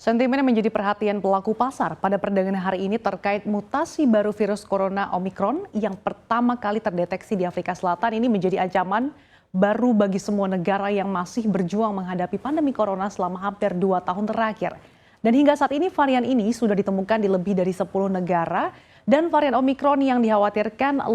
Sentimen yang menjadi perhatian pelaku pasar pada perdagangan hari ini terkait mutasi baru virus corona Omicron yang pertama kali terdeteksi di Afrika Selatan ini menjadi ancaman baru bagi semua negara yang masih berjuang menghadapi pandemi corona selama hampir 2 tahun terakhir. Dan hingga saat ini varian ini sudah ditemukan di lebih dari 10 negara dan varian Omicron yang dikhawatirkan 5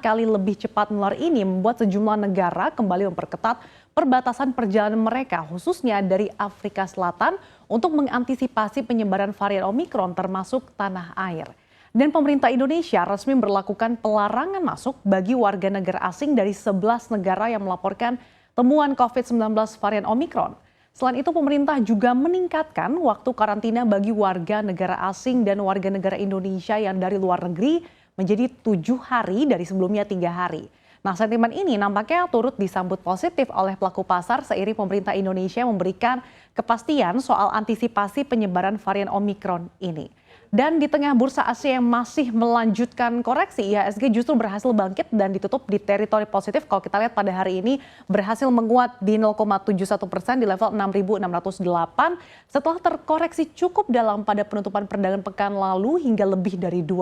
kali lebih cepat menular ini membuat sejumlah negara kembali memperketat perbatasan perjalanan mereka khususnya dari Afrika Selatan untuk mengantisipasi penyebaran varian Omicron termasuk tanah air. Dan pemerintah Indonesia resmi berlakukan pelarangan masuk bagi warga negara asing dari 11 negara yang melaporkan temuan COVID-19 varian Omicron. Selain itu pemerintah juga meningkatkan waktu karantina bagi warga negara asing dan warga negara Indonesia yang dari luar negeri menjadi 7 hari dari sebelumnya 3 hari. Nah, sentimen ini nampaknya turut disambut positif oleh pelaku pasar seiring pemerintah Indonesia memberikan kepastian soal antisipasi penyebaran varian Omicron ini. Dan di tengah bursa Asia yang masih melanjutkan koreksi, IHSG justru berhasil bangkit dan ditutup di teritori positif. Kalau kita lihat pada hari ini berhasil menguat di 0,71% di level 6.608 setelah terkoreksi cukup dalam pada penutupan perdagangan pekan lalu hingga lebih dari 2%.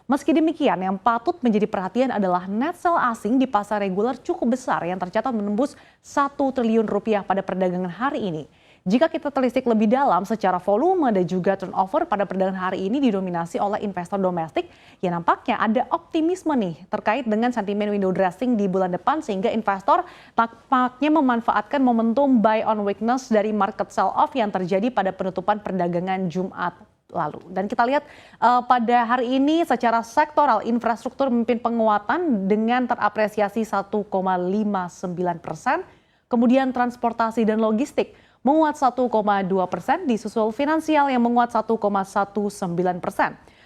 Meski demikian, yang patut menjadi perhatian adalah net sell asing di pasar reguler cukup besar yang tercatat menembus 1 triliun rupiah pada perdagangan hari ini. Jika kita telisik lebih dalam secara volume dan juga turnover pada perdagangan hari ini didominasi oleh investor domestik, ya nampaknya ada optimisme nih terkait dengan sentimen window dressing di bulan depan sehingga investor tampaknya memanfaatkan momentum buy on weakness dari market sell off yang terjadi pada penutupan perdagangan Jumat lalu. Dan kita lihat pada hari ini secara sektoral infrastruktur memimpin penguatan dengan terapresiasi 1,59%, kemudian transportasi dan logistik menguat 1,2%, disusul finansial yang menguat 1,19%.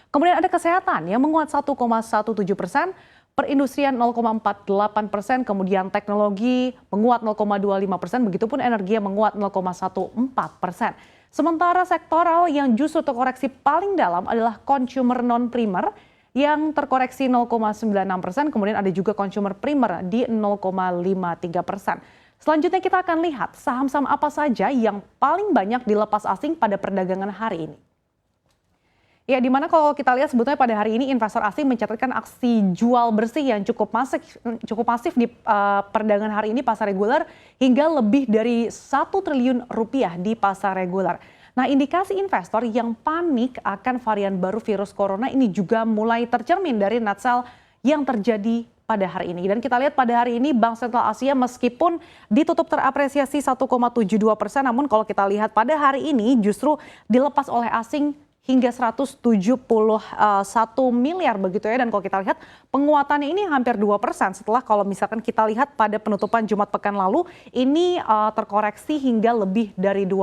Kemudian ada kesehatan yang menguat 1,17%, perindustrian 0,48%, kemudian teknologi menguat 0,25%, begitupun energi yang menguat 0,14%. Sementara sektoral yang justru terkoreksi paling dalam adalah consumer non-primer yang terkoreksi 0,96%, kemudian ada juga consumer primer di 0,53%. Selanjutnya kita akan lihat saham-saham apa saja yang paling banyak dilepas asing pada perdagangan hari ini. Ya, dimana kalau kita lihat sebetulnya pada hari ini investor asing mencatatkan aksi jual bersih yang cukup masif di perdagangan hari ini pasar reguler hingga lebih dari 1 triliun rupiah di pasar reguler. Nah, indikasi investor yang panik akan varian baru virus corona ini juga mulai tercermin dari net sell yang terjadi pada hari ini. Dan kita lihat pada hari ini Bank Sentral Asia meskipun ditutup terapresiasi 1,72%, namun kalau kita lihat pada hari ini justru dilepas oleh asing hingga 171 miliar begitu ya. Dan kalau kita lihat penguatannya ini hampir 2% setelah kalau misalkan kita lihat pada penutupan Jumat pekan lalu ini terkoreksi hingga lebih dari 2%.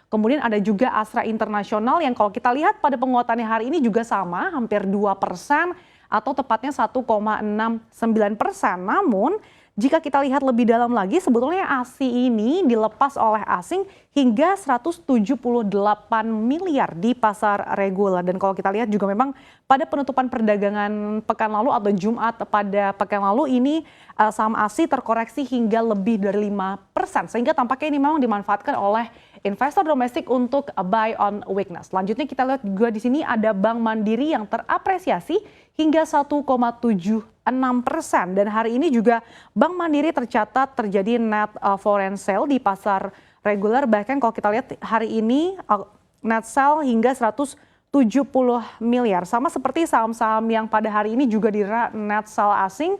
Kemudian ada juga Astra Internasional yang kalau kita lihat pada penguatannya hari ini juga sama hampir 2%. Atau tepatnya 1,69%. Namun jika kita lihat lebih dalam lagi sebetulnya ASI ini dilepas oleh asing hingga 178 miliar di pasar reguler. Dan kalau kita lihat juga memang pada penutupan perdagangan pekan lalu atau Jumat pada pekan lalu ini saham ASI terkoreksi hingga lebih dari 5%. Sehingga tampaknya ini memang dimanfaatkan oleh investor domestik untuk buy on weakness. Selanjutnya kita lihat juga di sini ada Bank Mandiri yang terapresiasi hingga 1,76%. Dan hari ini juga Bank Mandiri tercatat terjadi net foreign sale di pasar reguler. Bahkan kalau kita lihat hari ini net sale hingga 170 miliar. Sama seperti saham-saham yang pada hari ini juga di net sale asing.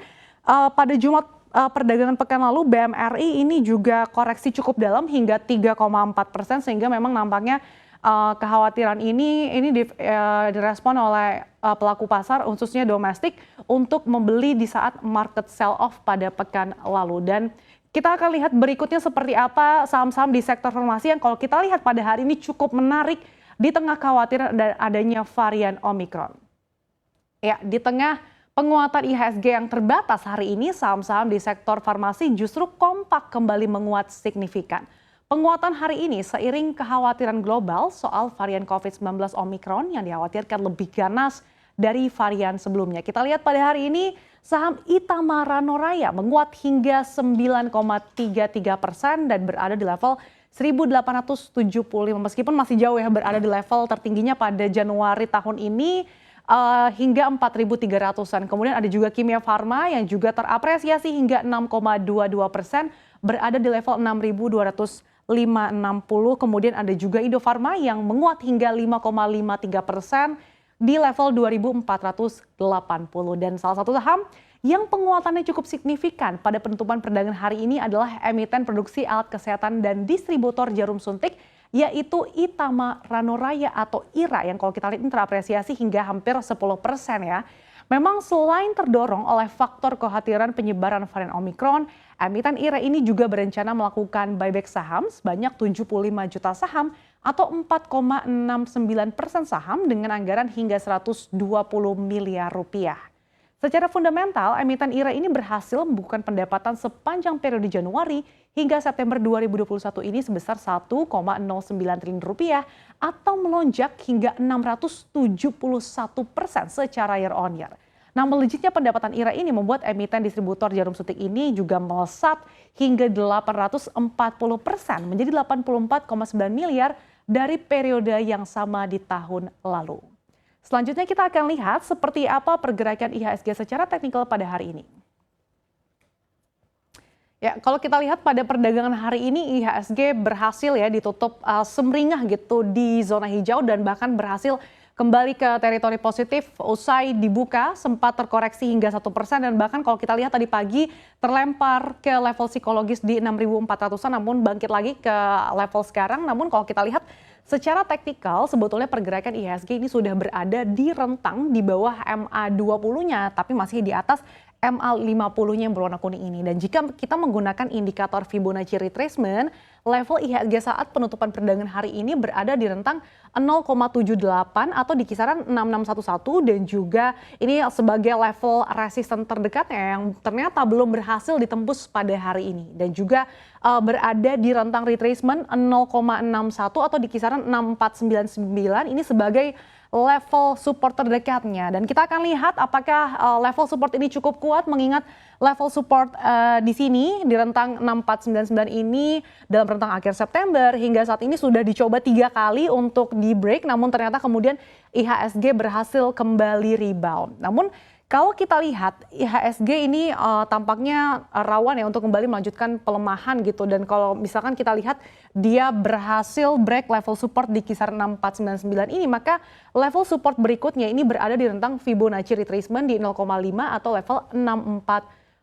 Pada Jumat perdagangan pekan lalu BMRI ini juga koreksi cukup dalam hingga 3,4% sehingga memang nampaknya kekhawatiran ini direspon oleh pelaku pasar khususnya domestik untuk membeli di saat market sell off pada pekan lalu. Dan kita akan lihat berikutnya seperti apa saham-saham di sektor farmasi yang kalau kita lihat pada hari ini cukup menarik di tengah kekhawatiran adanya varian Omicron. Ya, di tengah penguatan IHSG yang terbatas hari ini, saham-saham di sektor farmasi justru kompak kembali menguat signifikan. Penguatan hari ini seiring kekhawatiran global soal varian COVID-19 Omicron yang dikhawatirkan lebih ganas dari varian sebelumnya. Kita lihat pada hari ini saham Itamara Noraya menguat hingga 9,33% dan berada di level 1.875 meskipun masih jauh ya berada di level tertingginya pada Januari tahun ini hingga 4.300-an. Kemudian ada juga Kimia Farma yang juga terapresiasi hingga 6,22% berada di level 6.205,60. Kemudian ada juga Indo Farma yang menguat hingga 5,53% di level 2.480. Dan salah satu saham yang penguatannya cukup signifikan pada penutupan perdagangan hari ini adalah emiten produksi alat kesehatan dan distributor jarum suntik, yaitu Itama Ranoraya atau IRA yang kalau kita lihat ini terapresiasi hingga hampir 10% ya. Memang selain terdorong oleh faktor kekhawatiran penyebaran varian Omikron, emiten IRA ini juga berencana melakukan buyback saham sebanyak 75 juta saham atau 4,69% saham dengan anggaran hingga 120 miliar rupiah. Secara fundamental, emiten IRA ini berhasil membukukan pendapatan sepanjang periode Januari hingga September 2021 ini sebesar 1,09 triliun rupiah atau melonjak hingga 671% secara year on year. Nah, melejitnya pendapatan IRA ini membuat emiten distributor jarum suntik ini juga melesat hingga 840% menjadi 84,9 miliar dari periode yang sama di tahun lalu. Selanjutnya kita akan lihat seperti apa pergerakan IHSG secara teknikal pada hari ini. Ya, kalau kita lihat pada perdagangan hari ini IHSG berhasil ya ditutup semringah gitu di zona hijau dan bahkan berhasil kembali ke teritori positif usai dibuka sempat terkoreksi hingga 1% dan bahkan kalau kita lihat tadi pagi terlempar ke level psikologis di 6.400-an namun bangkit lagi ke level sekarang. Namun kalau kita lihat secara teknikal sebetulnya pergerakan IHSG ini sudah berada di rentang di bawah MA20-nya tapi masih di atas MA50-nya yang berwarna kuning ini. Dan jika kita menggunakan indikator Fibonacci retracement, level IHSG saat penutupan perdagangan hari ini berada di rentang 0,78 atau di kisaran 6611 dan juga ini sebagai level resisten terdekatnya yang ternyata belum berhasil ditembus pada hari ini. Dan juga berada di rentang retracement 0,61 atau di kisaran 6499 ini sebagai level support terdekatnya dan kita akan lihat apakah level support ini cukup kuat mengingat level support di sini di rentang 6499 ini dalam rentang akhir September hingga saat ini sudah dicoba 3 kali untuk di break namun ternyata kemudian IHSG berhasil kembali rebound. Namun kalau kita lihat IHSG ini tampaknya rawan ya untuk kembali melanjutkan pelemahan gitu dan kalau misalkan kita lihat dia berhasil break level support di kisaran 6499 ini maka level support berikutnya ini berada di rentang Fibonacci retracement di 0,5 atau level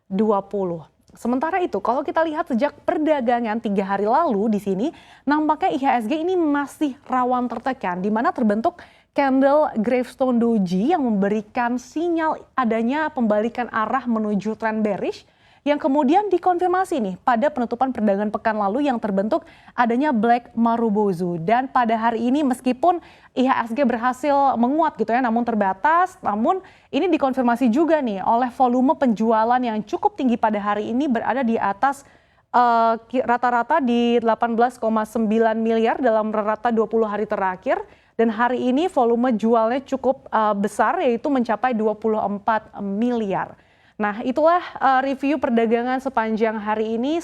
6420. Sementara itu kalau kita lihat sejak perdagangan 3 hari lalu di sini nampaknya IHSG ini masih rawan tertekan di mana terbentuk candle gravestone doji yang memberikan sinyal adanya pembalikan arah menuju tren bearish yang kemudian dikonfirmasi nih pada penutupan perdagangan pekan lalu yang terbentuk adanya Black Marubozu dan pada hari ini meskipun IHSG berhasil menguat gitu ya namun terbatas namun ini dikonfirmasi juga nih oleh volume penjualan yang cukup tinggi pada hari ini berada di atas rata-rata di 18,9 miliar dalam rata 20 hari terakhir. Dan hari ini volume jualnya cukup besar yaitu mencapai 24 miliar. Nah itulah review perdagangan sepanjang hari ini.